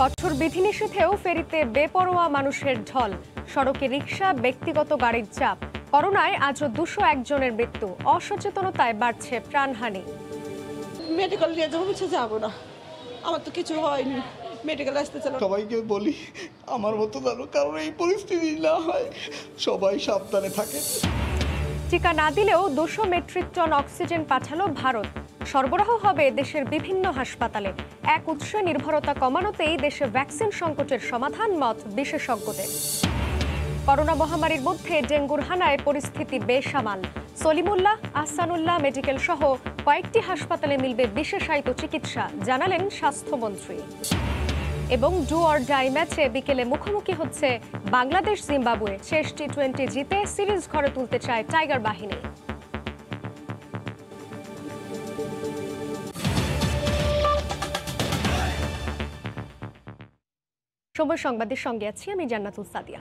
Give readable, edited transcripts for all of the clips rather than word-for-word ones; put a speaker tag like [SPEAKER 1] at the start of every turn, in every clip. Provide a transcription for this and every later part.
[SPEAKER 1] কঠোর বিধিনিষেধেও ফেরিতে বেপরোয়া মানুষের ঢল, সড়কে রিকশা, ব্যক্তিগত গাড়ির চাপ। করোনায় আজও 201 জনের মৃত্যু, অসচেতনতায় বাড়ছে প্রাণহানি।
[SPEAKER 2] মেডিকেল নিয়ে যাবো না, আমার তো কিছু হয়নি, মেডিকেল আসতে চাই।
[SPEAKER 3] সবাইকে বলি আমার মতো যেন কারণ এই পরিস্থিতি না হয়, সবাই সাবধানে থাকে।
[SPEAKER 1] টিকা না দিলেও 200 মেট্রিক টন অক্সিজেন পাঠালো ভারত। সরবরাহ হবে দেশের বিভিন্ন হাসপাতালে। এক উৎসে নির্ভরতা কমানোতেই দেশে ভ্যাকসিন সংকটের সমাধান, মত বিশেষজ্ঞদের। করোনা মহামারীর মধ্যে ডেঙ্গুর হানায় পরিস্থিতি বেসামাল। সলিমুল্লাহ, আহসানুল্লাহ মেডিকেল সহ কয়েকটি হাসপাতালে মিলবে বিশেষায়িত চিকিৎসা, জানালেন স্বাস্থ্যমন্ত্রী। এবং ডু অর ডাই ম্যাচে বিকেলে মুখোমুখি হচ্ছে বাংলাদেশ জিম্বাবুয়ে। শেষ টি-20 জিতে সিরিজ ঘরে তুলতে চায় টাইগার বাহিনী। সময় সংবাদের সঙ্গে আছি আমি জান্নাতুল সাদিয়া।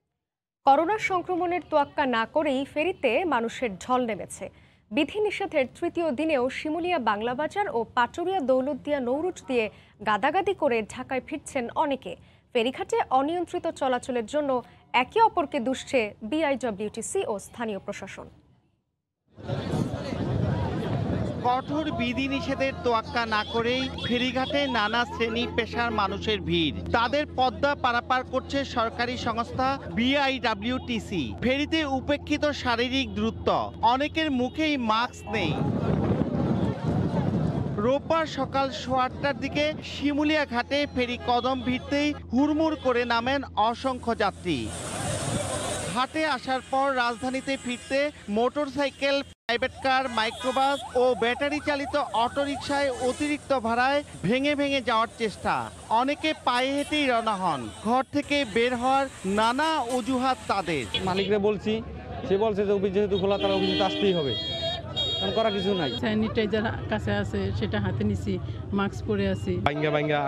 [SPEAKER 1] করোনা সংক্রমণের তোয়াক্কা না করেই ফেরিতে মানুষের ঢল নেমেছে। বিধিনিষেধের তৃতীয় দিনেও শিমুলিয়া বাংলা বাজার ও পাটুরিয়া দৌলতদিয়া নৌরুট দিয়ে গাদাগাদি করে ঢাকায় ফিরছেন অনেকে। ফেরিঘাটে অনিয়ন্ত্রিত চলাচলের জন্য একে অপরকে দুষছে বিআইডব্লিউটিসি ও স্থানীয় প্রশাসন।
[SPEAKER 4] কঠোর বিধিনিষেধের তোয়াক্কা না করেই ফেরিঘাটে নানা শ্রেণী পেশার মানুষের ভিড়। তাদের পদ্মা পারাপার করছে সরকারি সংস্থা বিআইডব্লিউটিসি। ফেরিতে উপেক্ষিত শারীরিক দূরত্ব, অনেকের মুখেই মাস্ক নেই। রোববার সকাল 8:15টার দিকে শিমুলিয়া ঘাটে ফেরি কদম ভিড়তেই হুড়মুড় করে নামেন অসংখ্য যাত্রী। ঘাটে আসার পর রাজধানীতে ফিরতে মোটরসাইকেল, প্রাইভেট কার, মাইক্রোবাস ও ব্যাটারি চালিত অটোরিকশায় অতিরিক্ত ভাড়ায় ভেঙে ভেঙে যাওয়ার চেষ্টা। অনেকে পায়ে হেঁটেই রওনা হন। ঘর থেকে বের হওয়ার নানা অজুহাত তাদের।
[SPEAKER 5] মালিকরা বলছি, সে বলছে যে অফিস যেহেতু খোলা, তারা অফিসে আসতেই হবে, করা কিছু নাই।
[SPEAKER 6] স্যানিটাইজার কাছে আছে, সেটা হাতে নিছি, মাস্ক পরে আছি।
[SPEAKER 5] ভাঙ্গা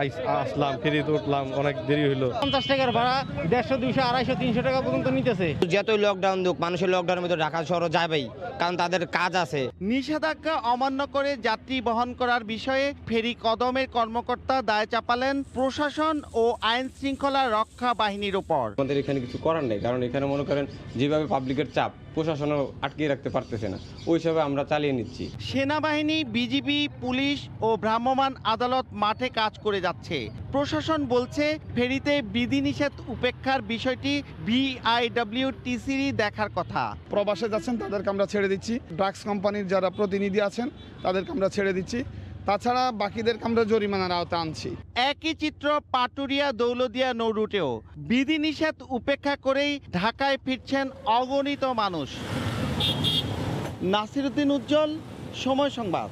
[SPEAKER 5] আসলাম, ফেরিতে উঠলাম, অনেক দেরি হলো। 50 টাকার ভাড়া 150, 200, 250, 300 টাকা পর্যন্ত নিতেছে।
[SPEAKER 7] যতই লকডাউন দুক, মানুষের লকডাউনের মধ্যে ঢাকা শহর যাবেই, কারণ তাদের কাজ আছে।
[SPEAKER 4] নিষেধাজ্ঞা অমান্য করে যাত্রী বহন করার বিষয়ে ফেরি কদমের কর্মকর্তা দায় চাপালেন প্রশাসন ও আইন শৃঙ্খলা রক্ষা বাহিনীর উপর।
[SPEAKER 5] আমাদের এখানে কিছু করার নেই, কারণ এখানে মনে করেন যেভাবে পাবলিকের চাপ, প্রশাসনও আটকে রাখতে পারতেছে না, ওই হিসাবে আমরা চালিয়ে নিচ্ছি।
[SPEAKER 4] সেনাবাহিনী, বিজিবি, পুলিশ ও ভ্রাম্যমাণ আদালত মাঠে কাজ করে যাচ্ছে। প্রশাসন বলছে ফেরিতে বিধিনিষেধ উপেক্ষার বিষয়টি বিআইডব্লিউটিসির দেখার কথা।
[SPEAKER 3] প্রবাসে যাচ্ছেন তাদেরকে আমরা ছেড়ে দিচ্ছি, ড্রাগস কোম্পানির যারা প্রতিনিধি আছেন তাদেরকে আমরা ছেড়ে দিচ্ছি, তাছাড়া বাকিদেরকে আমরা জরিমানার আওতায় আনছি।
[SPEAKER 4] একই চিত্র পাটুরিয়া দৌলতদিয়া নৌরুটেও বিধিনিষেধ উপেক্ষা করেই ঢাকায় ফিরছেন অগণিত মানুষ। নাসিরউদ্দিন উজ্জ্বল, সময় সংবাদ।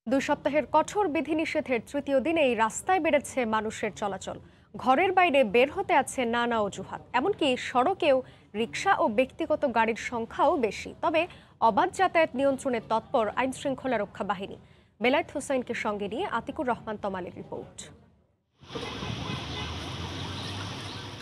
[SPEAKER 1] 2 সপ্তাহের কঠোর বিধিনিষেধের তৃতীয় দিনেই রাস্তায় বেড়েছে মানুষের চলাচল। ঘরের বাইরে বের হতে আছে নানা অজুহাত, এমনকি সড়কেও রিকশা ও ব্যক্তিগত গাড়ির সংখ্যাও বেশি। তবে অবাধ যাতায়াত নিয়ন্ত্রণে তৎপর আইন শৃঙ্খলা রক্ষা বাহিনী। বেলায়েত হোসেনকে সঙ্গে নিয়ে আতিকুর রহমান তমালের রিপোর্ট।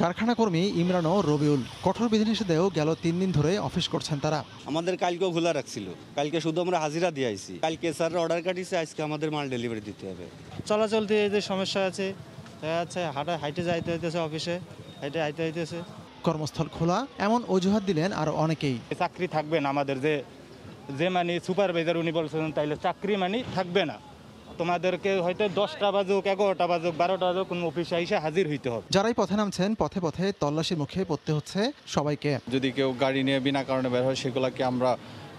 [SPEAKER 8] কারখানা কর্মী ইমরান ও রবিউল কঠোর বিধিনিষেধেও গেল 3 দিন ধরে অফিস করছেন তারা।
[SPEAKER 9] আমাদের কালকেও খোলা রাখছিল, কালকে শুধু আমরা হাজিরা দিয়ে আইছি। কালকে স্যার অর্ডার কাটিয়েছে, আজকে আমাদের মাল ডেলিভারি দিতে হবে।
[SPEAKER 10] চলাচল দিয়ে যে সমস্যা আছে, হাইটে যাইতে হইতেছে, অফিসে হাইটে আইতে হইতেছে।
[SPEAKER 8] কর্মস্থল খোলা এমন অজুহাত দিলেন আর অনেকেই।
[SPEAKER 10] চাকরি থাকবে না আমাদের, যে মানে সুপারভাইজার উনি বলছেন তাইলে চাকরি মানে থাকবে না, তোমাদেরকে হয়তো 10টা বাজুক, 11টা বাজুক, 12টা বাজুক কোন অফিসে এসে হাজির হইতে হবে।
[SPEAKER 8] যারাই পথে নামছেন পথে পথে তল্লাশির মুখে পড়তে হচ্ছে সবাইকে।
[SPEAKER 11] যদি কেউ গাড়ি নিয়ে বিনা কারণে বের হয়, সেগুলোকে আমরা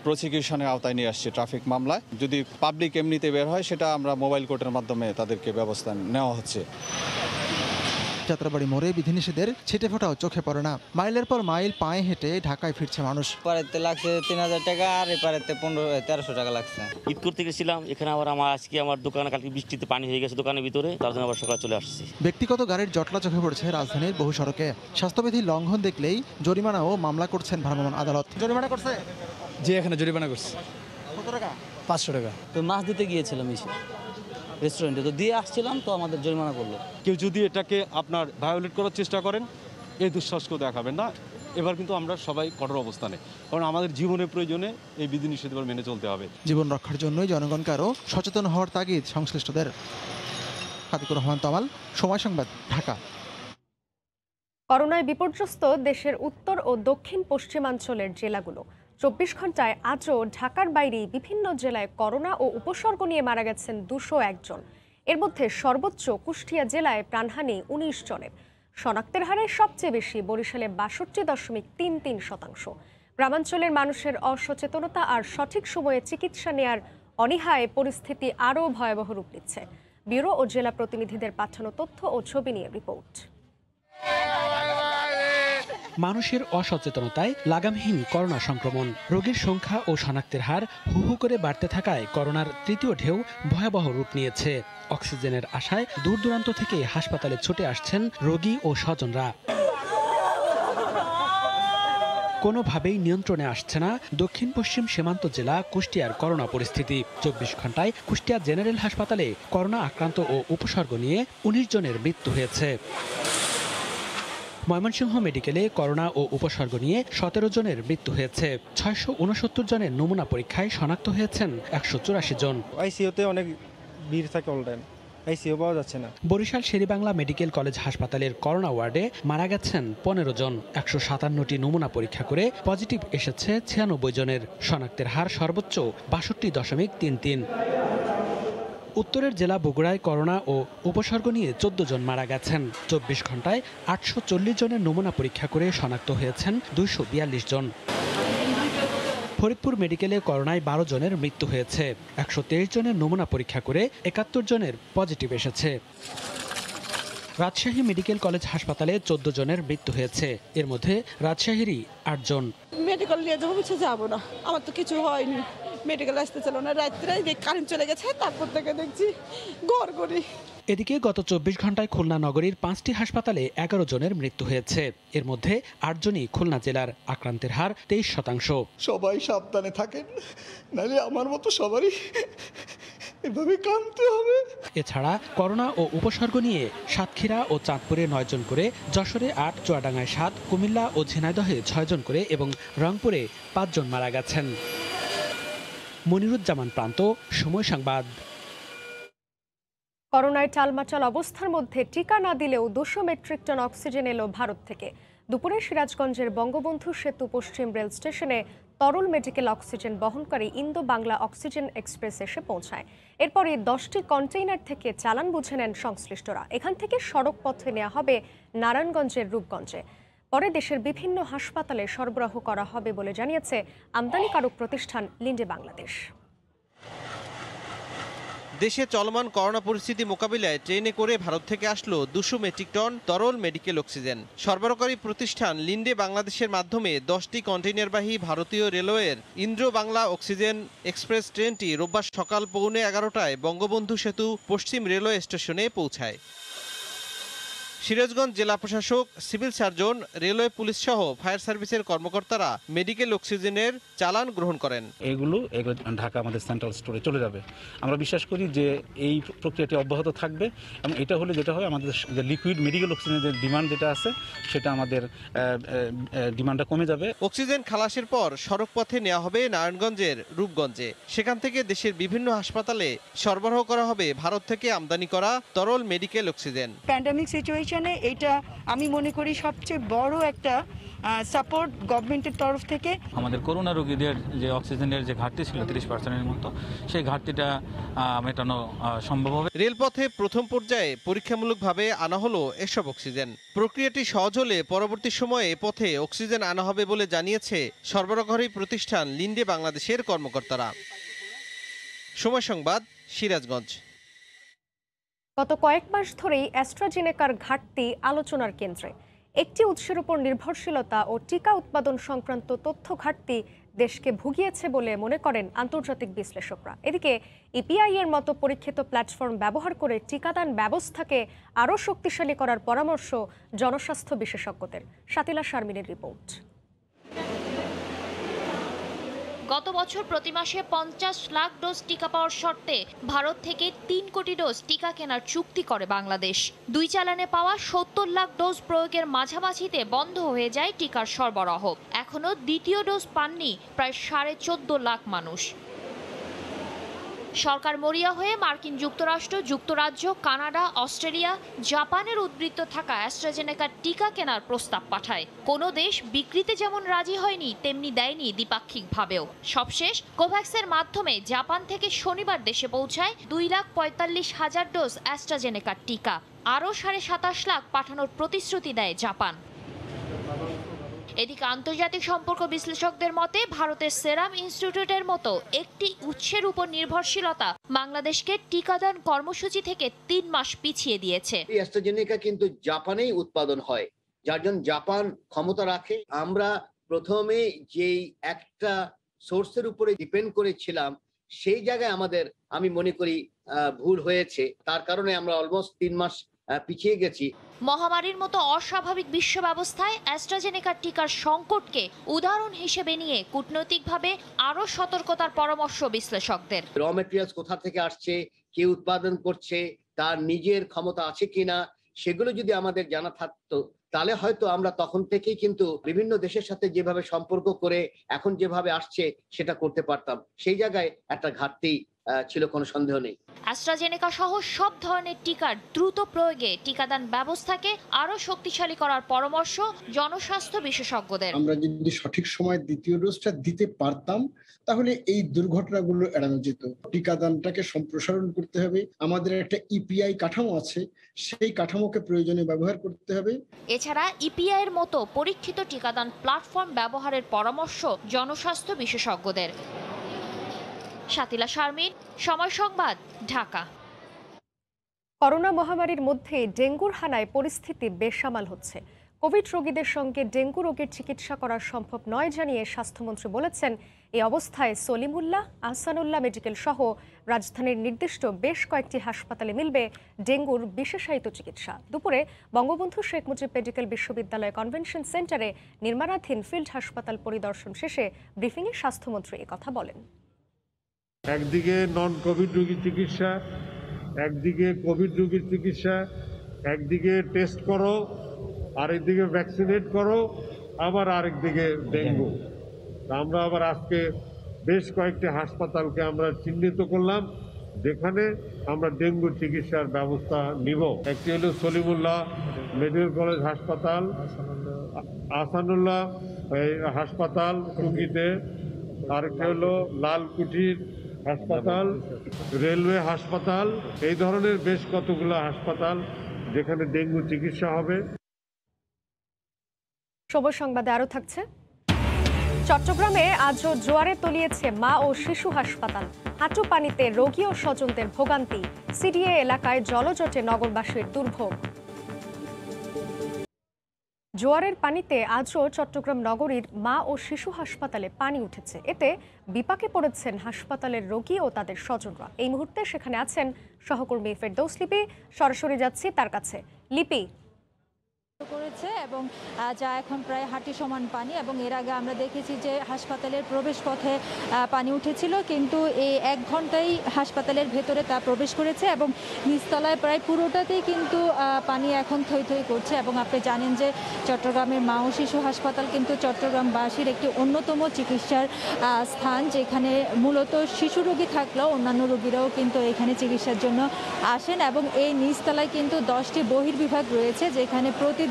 [SPEAKER 11] প্রসিকিউশনের আওতায় নিয়ে আসছি ট্রাফিক মামলায়। যদি পাবলিক এমনিতে বের হয়, সেটা আমরা মোবাইল কোর্টের মাধ্যমে তাদেরকে ব্যবস্থা নেওয়া হচ্ছে।
[SPEAKER 8] যাত্রাবাড়ি মোড়ে বিধিনিষেধের ছিটে ফোটাও চোখে পড়ে না। মাইলের পর মাইল পায়ে হেঁটে ঢাকায় ফিরছে মানুষ।
[SPEAKER 7] পারেতে লাগছে 3000 টাকা, আর এপারেতে 1300 টাকা লাগছে।
[SPEAKER 12] ঈদ করতে গেছিলাম, এখানে আবার আজকে আমার দোকানে কালকে বৃষ্টিতে পানি হয়ে গেছে দোকানের ভিতরে, তার জন্য আবার সকালে চলে আসছি।
[SPEAKER 8] ব্যক্তিগত গাড়ির জটলা চোখে পড়ছে রাজধানীর বহু সড়কে। স্বাস্থ্যবিধি লঙ্ঘন দেখলেই জরিমানা ও মামলা করছেন ভ্রাম্যমাণ আদালত।
[SPEAKER 5] জরিমানা করছে?
[SPEAKER 13] জি, এখানে জরিমানা করছে।
[SPEAKER 5] কত টাকা?
[SPEAKER 13] 500 টাকা।
[SPEAKER 14] তো মাছ দিতে গিয়েছিলাম এসে রেস্টুরেন্টে, তো দিয়ে আসছিলাম, তো আমাদের জরিমানা করলো।
[SPEAKER 15] কেউ যদি এটাকে আপনার ভায়োলেট করার চেষ্টা করেন, এই দুঃসাহসকেও দেখাবেন না। এবার কিন্তু আমরা সবাই কঠোর অবস্থানে, কারণ আমাদের জীবনের প্রয়োজনে এই বিধিনিষেধ মেনে চলতে হবে।
[SPEAKER 8] জীবন রক্ষার জন্যই জনগণকে আরও সচেতন হওয়ার তাগিদ সংশ্লিষ্টদের। আতিকুর রহমান তমাল, সময় সংবাদ, ঢাকা।
[SPEAKER 1] করোনায় বিপর্যস্ত দেশের উত্তর ও দক্ষিণ পশ্চিমাঞ্চলের জেলাগুলো। 24 ঘন্টায় আজও ঢাকার বাইরে বিভিন্ন জেলায় করোনা ও উপসর্গ নিয়ে মারা গেছেন 201 জন। এর মধ্যে সর্বোচ্চ কুষ্টিয়া জেলায় প্রাণহানি 19 জনের। শনাক্তের হারে সবচেয়ে বেশি বরিশালে 62.33%। গ্রামাঞ্চলের মানুষের অসচেতনতা আর সঠিক সময়ে চিকিৎসা নেয়ার অনীহায় পরিস্থিতি আরও ভয়াবহ রূপ নিচ্ছে। ব্যুরো ও জেলা প্রতিনিধিদের পাঠানো তথ্য ও ছবি নিয়ে রিপোর্ট।
[SPEAKER 16] মানুষের অসচেতনতায় লাগামহীন করোনা সংক্রমণ, রোগীর সংখ্যা ও শনাক্তের হার হু হু করে বাড়তে থাকায় করোনার তৃতীয় ঢেউ ভয়াবহ রূপ নিয়েছে। অক্সিজেনের আশায় দূর দূরান্ত থেকে হাসপাতালে ছুটে আসছেন রোগী ও স্বজনরা। কোনোভাবেই নিয়ন্ত্রণে আসছে না দক্ষিণ পশ্চিম সীমান্ত জেলা কুষ্টিয়ার করোনা পরিস্থিতি। 24 ঘন্টায় কুষ্টিয়া জেনারেল হাসপাতালে করোনা আক্রান্ত ও উপসর্গ নিয়ে 19 জনের মৃত্যু হয়েছে। ময়মনসিংহ মেডিকেলে করোনা ও উপসর্গ নিয়ে 17 জনের মৃত্যু হয়েছে। 669 জনের নমুনা পরীক্ষায় শনাক্ত হয়েছেন 184 জন।
[SPEAKER 17] আইসিইউতে অনেক ভিড় থাকে অল টাইম, আইসিইউ পাওয়া যাচ্ছে না।
[SPEAKER 16] বরিশাল শেরেবাংলা মেডিকেল কলেজ হাসপাতালের করোনা ওয়ার্ডে মারা গেছেন 15 জন। 157টি নমুনা পরীক্ষা করে পজিটিভ এসেছে 96 জনের। শনাক্তের হার সর্বোচ্চ 62.33। উত্তরের জেলা বগুড়ায় করোনা ও উপসর্গ নিয়ে 14 জন মারা গেছেন। 24 ঘন্টায় 840 জনের নমুনা পরীক্ষা করে শনাক্ত হয়েছেন 242 জন। ফরিদপুর মেডিকেলে করোনায় 12 জনের মৃত্যু হয়েছে। 123 জনের নমুনা পরীক্ষা করে 71 জনের পজিটিভ এসেছে। রাজশাহী মেডিকেল কলেজ হাসপাতালে 14 জনের মৃত্যু হয়েছে। এর মধ্যে রাজশাহীরই 8 জন।
[SPEAKER 2] মেডিকেল নিয়ে যাবো, বলছে যাবো না, আমার তো কিছু হয়নি। মেডিকেল আসতে চলো না, রাত্রে কারেন্ট চলে গেছে, তারপর থেকে দেখছি ঘর করি।
[SPEAKER 16] এদিকে গত 24 ঘন্টায় খুলনা নগরীর 5টি হাসপাতালে 11 জনের মৃত্যু হয়েছে। এর মধ্যে 8 জনই খুলনা জেলার। আক্রান্তের হার 23%।
[SPEAKER 18] সবাই সাবধানে থাকেন, নাহলে আমার মতো সবারই এভাবে কাঁদতে হবে।
[SPEAKER 16] এছাড়া করোনা ও উপসর্গ নিয়ে সাতক্ষীরা ও চাঁদপুরে 9 জন করে, যশোরে 8, চুয়াডাঙ্গায় 7, কুমিল্লা ও ঝিনাইদহে 6 জন করে এবং রংপুরে 5 জন মারা গেছেন। মনিরুজ্জামান প্রান্ত, সময় সংবাদ।
[SPEAKER 1] করোনায় টালমাটাল অবস্থার মধ্যে টিকা না দিলেও 200 মেট্রিক টন অক্সিজেন এলো ভারত থেকে। দুপুরে সিরাজগঞ্জের বঙ্গবন্ধু সেতু পশ্চিম রেল স্টেশনে তরল মেডিকেল অক্সিজেন বহনকারী ইন্দো বাংলা অক্সিজেন এক্সপ্রেস এসে পৌঁছায়। এরপরই 10টি কন্টেইনার থেকে চালান বুঝে নেন সংশ্লিষ্টরা। এখান থেকে সড়ক পথে নেওয়া হবে নারায়ণগঞ্জের রূপগঞ্জে। পরে দেশের বিভিন্ন হাসপাতালে সরবরাহ করা হবে বলে জানিয়েছে আমদানিকারক প্রতিষ্ঠান লিন্ডে বাংলাদেশ।
[SPEAKER 4] দেশে চলমান করোনা পরিস্থিতি মোকাবিলায় ট্রেনে করে ভারত থেকে আসলো 200 মেট্রিক টন তরল মেডিকেল অক্সিজেন। সরবরাহকারী প্রতিষ্ঠান লিন্ডে বাংলাদেশের মাধ্যমে 10টি কন্টেইনারবাহী ভারতীয় রেলওয়ের ইন্দ্র বাংলা অক্সিজেন এক্সপ্রেস ট্রেনটি রোববার সকাল 11:15টায় বঙ্গবন্ধু সেতু পশ্চিম রেলওয়ে স্টেশনে পৌঁছায়। সিরাজগঞ্জ জেলা প্রশাসক, সিভিল সার্জন, রেলওয়ে পুলিশ সহ ফায়ার সার্ভিসের কর্মকর্তারা মেডিকেল অক্সিজেনের চালান গ্রহণ করেন।
[SPEAKER 19] এগুলো ঢাকা আমাদের সেন্ট্রাল স্টোরে চলে যাবে। আমরা বিশ্বাস করি যে এই প্রক্রিয়াটি অব্যাহত থাকবে এবং এটা হলে যেটা হয়, আমাদের যে লিকুইড মেডিকেল অক্সিজেনের যে ডিমান্ড যেটা আছে সেটা আমাদের ডিমান্ডটা কমে যাবে।
[SPEAKER 4] অক্সিজেন খালাসের পর সড়ক পথে নেওয়া হবে নারায়ণগঞ্জের রূপগঞ্জে। সেখান থেকে দেশের বিভিন্ন হাসপাতালে সরবরাহ করা হবে ভারত থেকে আমদানি করা তরল মেডিকেল অক্সিজেন।
[SPEAKER 20] প্যান্ডেমিক সিচুয়েশনে এটা আমি মনে করি সবচেয়ে বড় একটা সাপোর্ট গভর্নমেন্টের তরফ থেকে।
[SPEAKER 21] আমাদের করোনা রোগীদের যে অক্সিজেনের যে ঘাটতি ছিল 30%-এর মতো, সেই ঘাটতিটা মেটানো সম্ভব হবে।
[SPEAKER 4] রেলপথে প্রথম পর্যায়ে পরীক্ষামূলকভাবে আনা হলো এসব অক্সিজেন। প্রক্রিয়াটি সহজ হলে পরবর্তী সময়ে পথে অক্সিজেন আনা হবে বলে জানিয়েছে সরবরাহকারী প্রতিষ্ঠান লিন্ডে বাংলাদেশের কর্মকর্তারা। সময় সংবাদ, সিরাজগঞ্জ।
[SPEAKER 1] গত কয়েক মাস ধরেই অ্যাস্ট্রাজেনেকার ঘাটতি আলোচনার কেন্দ্রে। একটি উৎসের উপর নির্ভরশীলতা ও টিকা উৎপাদন সংক্রান্ত তথ্য ঘাটতি দেশকে ভুগিয়েছে বলে মনে করেন আন্তর্জাতিক বিশ্লেষকরা। এদিকে ইপিআই এর মতো পরীক্ষিত প্ল্যাটফর্ম ব্যবহার করে টিকাদান ব্যবস্থাকে আরও শক্তিশালী করার পরামর্শ জনস্বাস্থ্য বিশেষজ্ঞদের। শাতিলা শারমিনের রিপোর্ট।
[SPEAKER 22] গত বছর প্রতি মাসে 50 লাখ ডোজ টিকা পাওয়ার শর্তে ভারত থেকে 3 কোটি ডোজ টিকা কেনার চুক্তি করে বাংলাদেশ। 2 চালানে পাওয়া 70 লাখ ডোজ প্রয়োগের মাঝামাঝিতে বন্ধ হয়ে যায় টিকার সরবরাহ। এখনো দ্বিতীয় ডোজ পাননি প্রায় 14.5 লাখ মানুষ। সরকার মরিয়া হয়ে মার্কিন যুক্তরাষ্ট্র, যুক্তরাজ্য, কানাডা, অস্ট্রেলিয়া, জাপানের উদ্বৃত্ত থাকা অ্যাস্ট্রাজেনেকার টিকা কেনার প্রস্তাব পাঠায়। কোনো দেশ বিক্রিতে যেমন রাজি হয়নি, তেমনি দেয়নি দ্বিপাক্ষিকভাবেও। সবশেষ কোভ্যাক্সের মাধ্যমে জাপান থেকে শনিবার দেশে পৌঁছায় 2,45,000 ডোজ অ্যাস্ট্রাজেনেকার টিকা। আরও 27.5 লাখ পাঠানোর প্রতিশ্রুতি দেয় জাপান। এদিকে আন্তর্জাতিক সম্পর্ক বিশ্লেষকদের মতে ভারতের সেরাম ইনস্টিটিউটের মতো একটি উৎসের উপর নির্ভরশীলতা বাংলাদেশকে টিকাদান কর্মসূচি থেকে 3 মাস পিছিয়ে দিয়েছে।
[SPEAKER 3] অ্যাস্ট্রাজেনেকা কিন্তু জাপানেই উৎপাদন হয়, যার জন্য জাপান ক্ষমতা রাখে। আমরা প্রথমে যেই একটা সোর্সের উপরে ডিপেন্ড করেছিলাম, সেই জায়গায় আমাদের আমি মনে করি ভুল হয়েছে। তার কারণে আমরা অলমোস্ট 3 মাস পিছিয়ে গেছি।
[SPEAKER 22] মহামারীর মতো অস্বাভাবিক বিশ্ব ব্যবস্থায় অ্যাস্ট্রাজেনেকার টিকার সংকটকে উদাহরণ হিসেবে নিয়ে কূটনৈতিকভাবে আরও সতর্কতার পরামর্শ বিশ্লেষকদের।
[SPEAKER 3] র মেটেরিয়ালস কোথা থেকে আসছে, কে উৎপাদন করছে, তার নিজের ক্ষমতা আছে কিনা, সেগুলো যদি আমাদের জানা থাকতো, তাহলে হয়তো আমরা তখন থেকেই কিন্তু বিভিন্ন দেশের সাথে যেভাবে সম্পর্ক করে এখন যেভাবে আসছে সেটা করতে পারতাম। সেই জায়গায় একটা ঘাটতি ছিল, কোনো সন্দেহ নেই।
[SPEAKER 22] অ্যাস্ট্রাজেনেকা সহ সব ধরনের টিকার দ্রুত প্রয়োগে টিকাদান ব্যবস্থাকে আরো শক্তিশালী করার পরামর্শ জনস্বাস্থ্য বিশেষজ্ঞদের।
[SPEAKER 6] আমরা যদি সঠিক সময় দ্বিতীয় ডোজটা দিতে পারতাম, তাহলে এই দুর্ঘটনাগুলো এড়ানো যেত। টিকাদানটাকে সম্প্রসারণ করতে হবে। আমাদের একটা ইপিআই কাঠামো আছে, সেই কাঠামোকে প্রয়োজনে ব্যবহার করতে হবে।
[SPEAKER 22] এছাড়া ইপিআই এর মতো পরীক্ষিত টিকাদান প্ল্যাটফর্ম ব্যবহারের পরামর্শ জনস্বাস্থ্য বিশেষজ্ঞদের। শাতিলা শারমিন, সময় সংবাদ, ঢাকা।
[SPEAKER 1] করোনা মহামারীর মধ্যে ডেঙ্গুর হানায় পরিস্থিতি বেসামাল হচ্ছে। কোভিড রোগীদের সঙ্গে ডেঙ্গু রোগের চিকিৎসা করা সম্ভব নয় জানিয়ে স্বাস্থ্যমন্ত্রী বলেছেন, এই অবস্থায় সলিমুল্লাহ, আহসানুল্লাহ মেডিকেল সহ রাজধানীর নির্দিষ্ট বেশ কয়েকটি হাসপাতালে মিলবে ডেঙ্গুর বিশেষায়িত চিকিৎসা। দুপুরে বঙ্গবন্ধু শেখ মুজিব মেডিকেল বিশ্ববিদ্যালয় কনভেনশন সেন্টারে নির্মাণাধীন ফিল্ড হাসপাতাল পরিদর্শন শেষে ব্রিফিংয়ে স্বাস্থ্যমন্ত্রী একথা বলেন।
[SPEAKER 23] একদিকে নন কোভিড রোগীর চিকিৎসা, একদিকে কোভিড রোগীর চিকিৎসা, একদিকে টেস্ট করো, আরেকদিকে ভ্যাকসিনেট করো, আবার আরেকদিকে ডেঙ্গু। আমরা আবার আজকে বেশ কয়েকটি হাসপাতালকে আমরা চিহ্নিত করলাম যেখানে আমরা ডেঙ্গু চিকিৎসার ব্যবস্থা নিব। একটি হলো সলিমুল্লাহ মেডিকেল কলেজ হাসপাতাল, আহসানুল্লাহ হাসপাতাল টুঙ্গিতে, আরেকটি হলো লালকুঠির হাসপাতাল, রেলওয়ে হাসপাতাল। এই ধরনের বেশ কতগুলো হাসপাতাল যেখানে ডেঙ্গু চিকিৎসা হবে।
[SPEAKER 1] সময় সংবাদে আরো থাকছে, চট্টগ্রামে আজও জোয়ারে তলিয়েছে মা ও শিশু হাসপাতাল। হাঁটু পানিতে রোগী ও স্বজনদের ভোগান্তি। সিডিএ এলাকায় জলজটে নগরবাসীর দুর্ভোগ। জোয়ারের পানিতে আজও চট্টগ্রাম নগরীর মা ও শিশু হাসপাতালে পানি উঠেছে। এতে বিপাকে পড়েছেন হাসপাতালের রোগী ও তাদের স্বজনরা। এই মুহূর্তে সেখানে আছেন সহকর্মী ফেরদৌস লিপি। সরাসরি যাচ্ছি তার কাছে। লিপি,
[SPEAKER 24] করেছে এবং যা এখন প্রায় হাঁটি সমান পানি, এবং এর আগে আমরা দেখেছি যে হাসপাতালের প্রবেশ পথে পানি উঠেছিল, কিন্তু এই 1 ঘন্টায় হাসপাতালের ভেতরে তা প্রবেশ করেছে এবং নিচতলায় প্রায় পুরোটাতেই কিন্তু পানি এখন থই থই করছে। এবং আপনি জানেন যে চট্টগ্রামের মা ও শিশু হাসপাতাল কিন্তু চট্টগ্রামবাসীর একটি অন্যতম চিকিৎসার স্থান, যেখানে মূলত শিশু রোগী থাকলেও অন্যান্য রোগীরাও কিন্তু এখানে চিকিৎসার জন্য আসেন। এবং এই নিচতলায় কিন্তু 10টি বহির্বিভাগ রয়েছে, যেখানে প্রতিদিন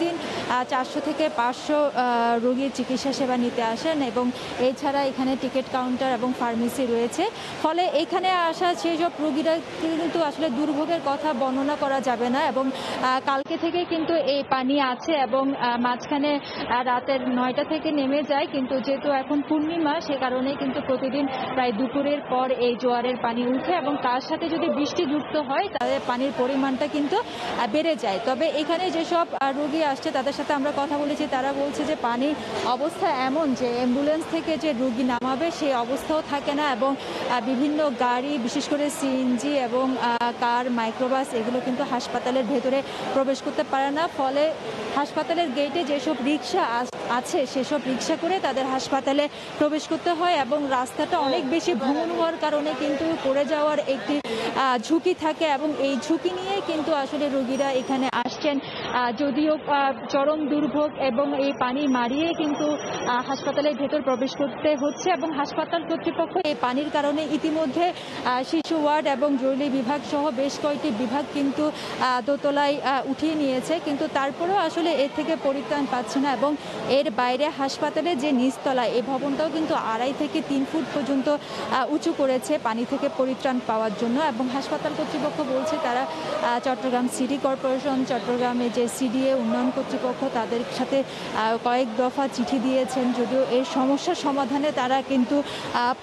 [SPEAKER 24] 400 থেকে 500 রোগীর চিকিৎসা সেবা নিতে আসেন। এবং এছাড়া এখানে টিকিট কাউন্টার এবং ফার্মেসি রয়েছে। ফলে এখানে আসা সেই সব রোগীরা কিন্তু আসলে দুর্ভোগের কথা বর্ণনা করা যাবে না। এবং কালকে থেকে কিন্তু এই পানি আছে এবং মাঝখানে রাতের 9টা থেকে নেমে যায়, কিন্তু যেহেতু এখন পূর্ণিমা সে কারণে কিন্তু প্রতিদিন প্রায় দুপুরের পর এই জোয়ারের পানি উঠে, এবং তার সাথে যদি বৃষ্টি যুক্ত হয় তাহলে পানির পরিমাণটা কিন্তু বেড়ে যায়। তবে এখানে যেসব রোগী আসছে তাদের সাথে আমরা কথা বলেছি, তারা বলছে যে পানির অবস্থা এমন যে অ্যাম্বুলেন্স থেকে যে রোগী নামাবে সেই অবস্থাও থাকে না, এবং বিভিন্ন গাড়ি বিশেষ করে সিএনজি এবং কার, মাইক্রোবাস এগুলো কিন্তু হাসপাতালের ভেতরে প্রবেশ করতে পারে না। ফলে হাসপাতালের গেটে যেসব রিক্সা আছে সেসব রিক্সা করে তাদের হাসপাতালে প্রবেশ করতে হয়, এবং রাস্তাটা অনেক বেশি ভ্রমণ হওয়ার কারণে কিন্তু পড়ে যাওয়ার একটি ঝুঁকি থাকে, এবং এই ঝুঁকি নিয়ে কিন্তু আসলে রোগীরা এখানে আসছেন। যদিও চরম দুর্ভোগ এবং এই পানি মারিয়ে কিন্তু হাসপাতালের ভেতর প্রবেশ করতে হচ্ছে এবং হাসপাতাল কর্তৃপক্ষ এই পানির কারণে ইতিমধ্যে শিশু ওয়ার্ড এবং জরুরি বিভাগ সহ বেশ কয়েকটি বিভাগ কিন্তু দোতলায় উঠিয়ে নিয়েছে, কিন্তু তারপরেও আসলে এর থেকে পরিত্রাণ পাচ্ছে না এবং এর বাইরে হাসপাতালের যে নিচতলা এই ভবনটাও কিন্তু 2.5 থেকে 3 ফুট পর্যন্ত উঁচু করেছে পানি থেকে পরিত্রাণ পাওয়ার জন্য। এবং হাসপাতাল কর্তৃপক্ষ বলছে তারা চট্টগ্রাম সিটি কর্পোরেশন, চট্টগ্রামে যে সিডিএ উন্নয়ন কর্তৃপক্ষ তাদের সাথে কয়েক দফা চিঠি দিয়েছেন, যদিও এর সমস্যার সমাধানে তারা কিন্তু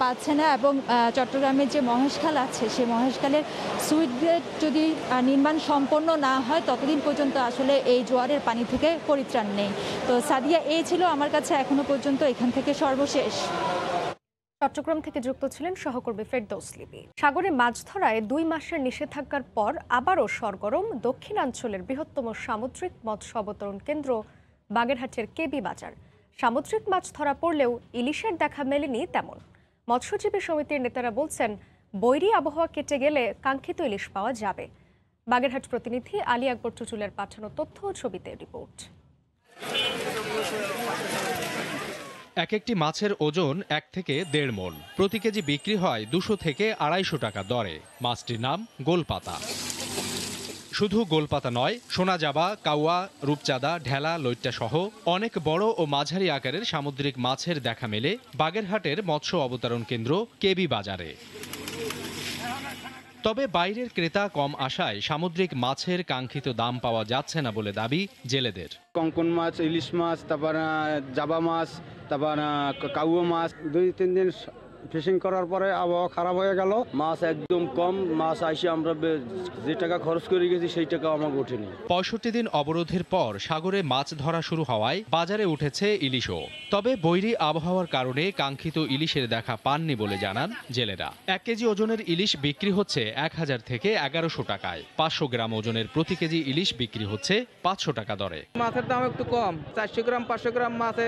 [SPEAKER 24] পাচ্ছে না। এবং চট্টগ্রামের যে মহেশখাল আছে সেই মহেশখালের সুইচ গেট যদি নির্মাণ সম্পন্ন না হয় ততদিন পর্যন্ত আসলে এই জোয়ারের পানি থেকে পরিত্রাণ নেই। তো সাদিয়া, এই ছিল আমার কাছে এখনো পর্যন্ত এখান থেকে সর্বশেষ।
[SPEAKER 1] চট্টগ্রাম থেকে যুক্ত ছিলেন সহকর্মী ফেরদৌস লিপি। সাগরে মাছ ধরায় 2 মাসের নিষেধাজ্ঞার পর আবারও সরগরম দক্ষিণাঞ্চলের বৃহত্তম সামুদ্রিক মৎস্য অবতরণ কেন্দ্র বাগেরহাটের কেবি বাজার। সামুদ্রিক মাছ ধরা পড়লেও ইলিশের দেখা মেলেনি তেমন। মৎস্যজীবী সমিতির নেতারা বলছেন বৈরী আবহাওয়া কেটে গেলে কাঙ্ক্ষিত ইলিশ পাওয়া যাবে। বাগেরহাট প্রতিনিধি আলী আকবর টুটুলের পাঠানো তথ্য ও ছবিতে রিপোর্ট।
[SPEAKER 7] এক একটি মাছের ওজন 1 থেকে 1.5 মণ। প্রতি কেজি বিক্রি হয় 200 থেকে 250 টাকা দরে। মাছটির নাম গোলপাতা। শুধু গোলপাতা নয়, সোনাজাবা, কাউয়া, রূপচাঁদা, ঢেলা, লইট্টা সহ অনেক বড় ও মাঝারি আকারের সামুদ্রিক মাছের দেখা মেলে বাগেরহাটের মৎস্য অবতরণ কেন্দ্র কেবি বাজারে। তবে বাইরের ক্রেতা কম আসায় সামুদ্রিক মাছের কাঙ্ক্ষিত দাম পাওয়া যাচ্ছে না বলে দাবি জেলেদের।
[SPEAKER 9] কঙ্কন মাছ, ইলিশ মাছ, তারপর জাবা মাছ, তারপর কাউয়া মাছ 2-3 দিন ফিশিং করার পরে আবহাওয়া খারাপ হয়ে গেল, মাছ একদম কম। মাছ আইসে আমরা যে টাকা খরচ করে গেছি সেই টাকা আমার ওঠেনি।
[SPEAKER 7] 65 দিন অবরোধের পর সাগরে মাছ ধরা শুরু হওয়ায় বাজারে উঠেছে ইলিশও। তবে বৈরী আবহাওয়ার কারণে কাঙ্ক্ষিত ইলিশের দেখা পাননি বলে জানান জেলেরা। 1 কেজি ওজনের ইলিশ বিক্রি হচ্ছে 1000 থেকে 1100 টাকায়। 500 গ্রাম ওজনের প্রতি কেজি ইলিশ বিক্রি হচ্ছে 500 টাকা দরে।
[SPEAKER 10] মাছের দাম একটু কম, 400 গ্রাম 500 গ্রাম মাছে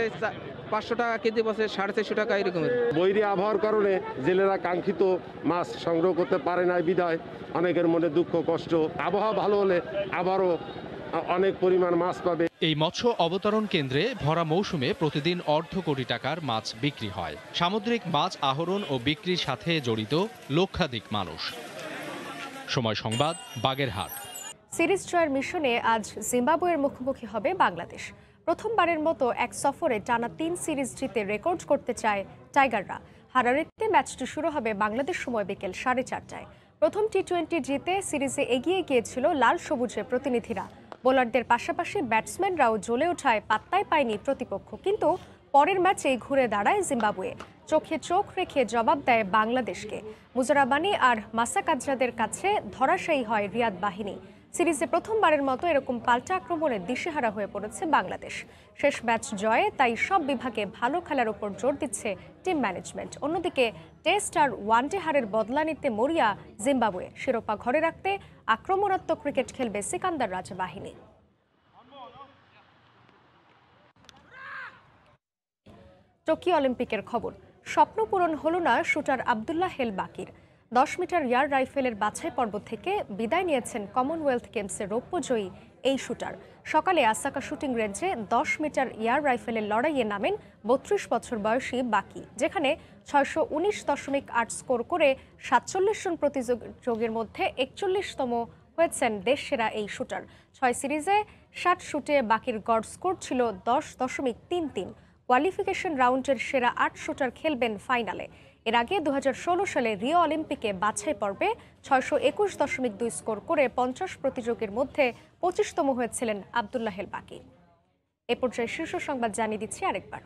[SPEAKER 10] 500 টাকা কেজি বসে 450 টাকা এরকমের।
[SPEAKER 23] বৈরী আবহাওয়ার কারণে জেলেরা কাঙ্ক্ষিত মাছ সংগ্রহ করতে পারে না বিধায় অনেকের মনে দুঃখ কষ্ট। আবহাওয়া ভালো হলে আবারও অনেক পরিমাণ মাছ পাবে।
[SPEAKER 7] এই মৎস্য অবতরণ কেন্দ্রে ভরা মৌসুমে প্রতিদিন 1/2 কোটি টাকার মাছ বিক্রি হয়। সামুদ্রিক মাছ আহরণ ও বিক্রির সাথে জড়িত লক্ষাধিক মানুষ। সময় সংবাদ, বাগেরহাট।
[SPEAKER 1] সিরিজ জয়ের মিশনে আজ জিম্বাবুয়ের মুখোমুখি হবে বাংলাদেশ। প্রথমবারের মতো এক সফরে টানা 3 সিরিজ জিতে রেকর্ড করতে চায় টাইগাররা। হারারেতে ম্যাচটি শুরু হবে বাংলাদেশ সময় বিকেল 4:30টায়। প্রথম টি20 জিতে সিরিজে এগিয়ে গিয়েছিল লাল সবুজের প্রতিনিধিরা। বোলারদের পাশাপাশি ব্যাটসম্যানরাও জ্বলে ওঠায় পাত্তাই পায়নি প্রতিপক্ষ, কিন্তু পরের ম্যাচেই ঘুরে দাঁড়ায় জিম্বাবুয়ে। চোখে চোখ রেখে জবাব দেয় বাংলাদেশকে। মুজারাবানি আর মাসাকাজরাদের কাছে ধরাশায়ী হয় রিয়াদ বাহিনী। সিরিজে প্রথমবারের মতো এরকম পাল্টা আক্রমণে দিশেহারা হয়ে পড়েছে বাংলাদেশ। শেষ ম্যাচ জয়ে তাই সব বিভাগে ভালো খেলার উপর জোর দিচ্ছে টিম ম্যানেজমেন্ট। অন্যদিকে টেস্ট আর ওয়ানডে হারের বদলা নিতে মরিয়া জিম্বাবুয়ে। শিরোপা ঘরে রাখতে আক্রমণাত্মক ক্রিকেট খেলবে সিকান্দার রাজা বাহিনী। টোকিও অলিম্পিকের খবর। স্বপ্ন পূরণ হলো না শুটার আব্দুল্লাহ হেল বাকির। 10 মিটার এয়ার রাইফেলের বাছাই পর্ব থেকে বিদায় নিয়েছেন কমনওয়েলথ গেমসের রৌপ্যজয়ী এই শুটার। সকালে আসাকা শুটিং রেঞ্জে 10 মিটার এয়ার রাইফেলের লড়াইয়ে নামেন 32 বছর বয়সী বাকি, যেখানে 619.8 স্কোর করে 47 জন প্রতিযোগীর মধ্যে 41তম হয়েছেন দেশসেরা এই শুটার। 6 সিরিজে 60 শুটে বাকির গড় স্কোর ছিল 10.33। কোয়ালিফিকেশন রাউন্ডের সেরা 8 শুটার খেলবেন ফাইনালে। এর আগে 2016 সালে রিও অলিম্পিকে বাছাই পর্বে 621.2 স্কোর করে 50 প্রতিযোগীর মধ্যে 25তম হয়েছিলেন আব্দুল্লাহ হেল বাকি। এ পর্যায়ে শীর্ষ সংবাদ জানিয়ে দিচ্ছি আরেকবার।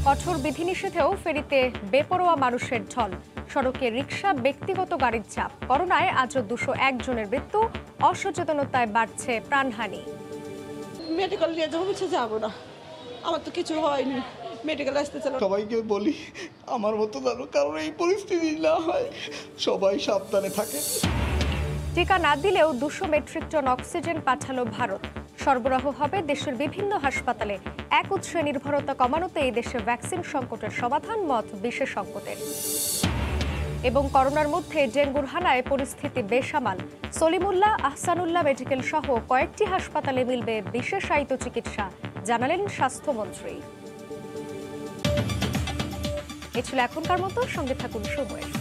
[SPEAKER 1] কঠোর বিধিনিষেধেও ফেরিতে বেপরোয়া মানুষের ঢল। সড়কে রিকশা, ব্যক্তিগত গাড়ির চাপ। করোনায় আজও 201 জনের মৃত্যু। অসচেতনতায় বাড়ছে প্রাণহানি।
[SPEAKER 2] মেডিকেল নিয়ে যাবো না, আমার তো কিছু হয়নি। মেডিকেল আসতে চাই
[SPEAKER 18] সবাইকে বলি আমার মতো জানো, কারণ এই পরিস্থিতি না হয় সবাই সাবধানে থাকে।
[SPEAKER 1] টিকা না দিলেও 200 মেট্রিক টন অক্সিজেন পাঠালো ভারত। সরবরাহ হবে দেশের বিভিন্ন হাসপাতালে। এক উৎসে নির্ভরতা কমানোতে এই দেশে ভ্যাকসিন সংকটের সমাধান, মত বিশেষজ্ঞদের। এবং করোনার মধ্যে ডেঙ্গুর হানায় পরিস্থিতি বেসামাল। সলিমুল্লাহ, আহসানুল্লাহ মেডিকেল সহ কয়েকটি হাসপাতালে মিলবে বিশেষায়িত চিকিৎসা, জানালেন স্বাস্থ্যমন্ত্রী। এ ছিল এখনকার মতো, সঙ্গে থাকুন সময়।